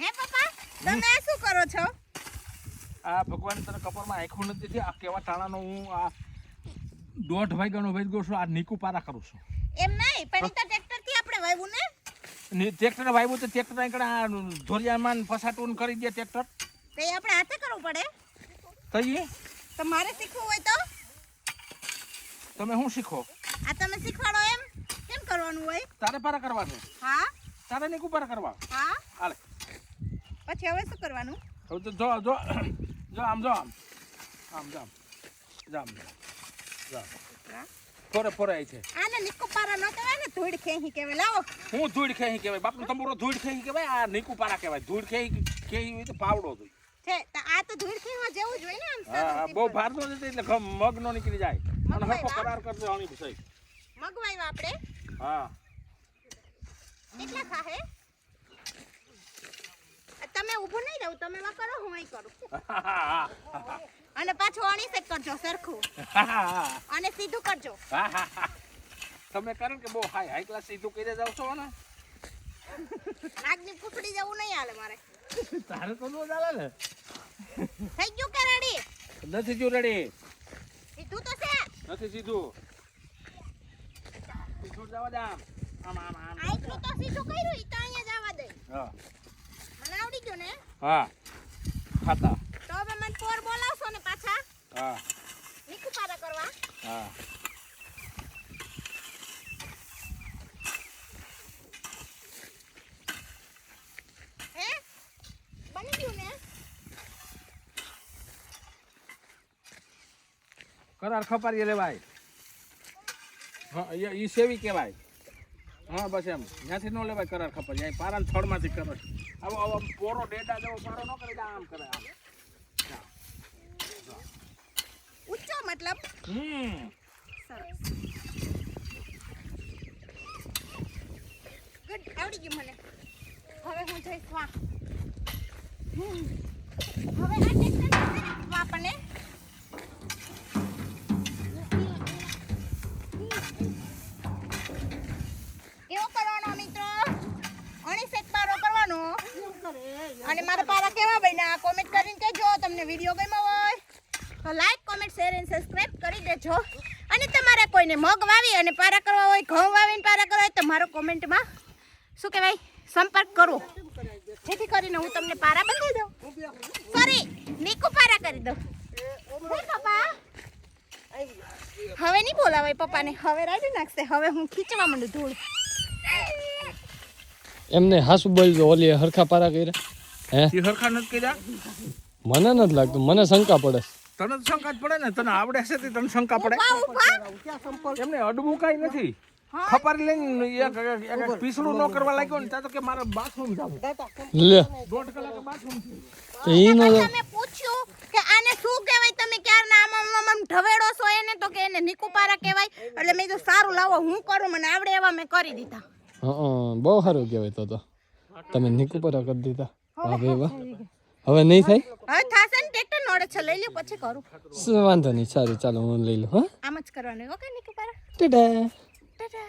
હે પપ્પા તમે આ શું કરો છો? આ ભગવાન તને કપરમાં આંખું નથી થઈ. આ કેવા ટાણાનો હું આ 1.5 વાગ્યાનો વેચ ગયો છું. આ નીકુ પારા કરું છું. એમ નહીં પણ ઈ તો ટ્રેક્ટર થી આપણે વાવ્યું ને. ટ્રેક્ટર વાવ્યું તો ટ્રેક્ટર આ ધોરિયામાં ફસાટું કરી દે ટ્રેક્ટર. તો એ આપણે હાથે કરવું પડે. કહીએ તો મારે શીખવું હોય તો તમે શું શીખો? આ તમે શીખવાડો એમ કેમ કરવાનું હોય? તારે પારા કરવાનું. હા તારે નીકુ પારા કરવા. હા હાલે પછી હવે શું કરવાનું? હવે તો જો જો જો આમ જો આમ આમ જામ જામ જામ ફોરે ફોરે આવી છે. આને નીકુ પારા ન કહેવાય ને, ધૂળ ખેહી કહેવાય. લાવો હું ધૂળ ખેહી કહેવાય. બાપનો તંબુરો ધૂળ ખેહી કહેવાય. આ નીકુ પારા કહેવાય. ધૂળ ખેહી ખેહી હોય તો પાવડો હોય છે. તો આ તો ધૂળ ખેવા જેવું જ હોય ને આમ. હા બહુ ભાર નો નથી એટલે મગ નો નીકળી જાય. અને હરખો કરાર કરજો આની પછી. મગવાઈ આપણે. હા કેટલા થાહે? તમે ઊભું નહીં રહો, તમે વા કરો હું અહીં કરું. અને પાછું અણી સેટ કરજો સરખું. અને સીધું કરજો. તમે કારણ કે બહુ હાઈ ક્લાસ સીધું કરી જાવ છો ને. નાગની પૂછડી જવું નહીં હાલે મારે. તારે તો નો ચાલે ને. થઈ ગયું કે રેડી? નથી જો રેડી. સીધું તો છે. નથી સીધું. સીધું જવા દે આમ. આમ આમ આમ. આટલું તો સીધું કર્યું, ઈ તો અહીંયા જવા દે. હા. મને આવડી ગયો ને? હા. ખાતા. તો હવે મને પોર બોલાવશો ને પાછા? હા. નીકુ પારા કરવા? હા. હે? બની ગયું ને? કરાર ખપારી લેવાય. હા ઈ સેવી કહેવાય. હા બસ એમ ત્યાંથી ન લેવાય કરાર ખપારી. અહીં પારા થડમાંથી કરે. આવો આવો પોરો ડેડા જેવો પારો ન કરે. આમ કરે આમ. ઊંચો મતલબ? સરસ. ગુડ, આવડી ગયું મને. હવે હું જઈશ વા. હવે આ ટ્રેક્ટર વાપને કેવો કરવાનો મિત્રો? અણી સેટ પારો કરવાનો. અને મારા પારા કેવા બન્યા કોમેન્ટ કરીને કહેજો. તમને વિડીયો ગમ્યો હોય તો લાઈક, કોમેન્ટ, શેર અને સબસ્ક્રાઇબ કરી દેજો. અને તમારે કોઈને મગ વાવી અને પારા કરવા હોય, ઘઉં વાવીને પારા કરવા હોય તો મારો કોમેન્ટમાં શું કહેવાય સંપર્ક કરો, જેથી કરીને હું તમને પારા બંધાઈ દઉં. સોરી, નીકુ પારા કરી દઉં. પપ્પા હવે નહીં બોલાવાય પપ્પાને. હવે રાડી નાખશે. હવે હું ખીચવા માંડું ધૂળ. એમને હાસુ બોલજો. ઓલી હરખા પારા કર્યા હે? ઈ હરખા નથી કર્યા. મને નથી લાગતું. મને શંકા પડે. તને શંકા જ પડે ને. તને આવડે છે તે તને શંકા પડે. એમને અડવું કાઈ નથી. ખપારી લઈને એક પીસડું ન કરવા લાગ્યો ને ત્યાં તો કે મારે બાથરૂમ જાવું. લે 1.5 કલાક બાથરૂમ છે. તો ઈ નો તમે પૂછ્યું કે આને શું કહેવાય? તમે ક્યારના આમ ઢવેડો છો એને તો કે એને નીકુ પારા કહેવાય. એટલે મેં તો સારું લાવો હું કરું, મને આવડે એવા મેં કરી દીધા. બહુ સારું કહેવાય. તો તમે નીકુ પારા કરી દીધા. વાહ ભાઈ વાહ. હવે નહીં થાય? હવે થાશે ને. ટ્રેક્ટર નોડે છે, લઈ લ્યો પછી કરું. વાંધો નહીં. સારું ચાલો હું લઈ લઉં. હા આમ જ કરવાનું. ઓકે નીકુ પારા. ટાટા. ટાટા.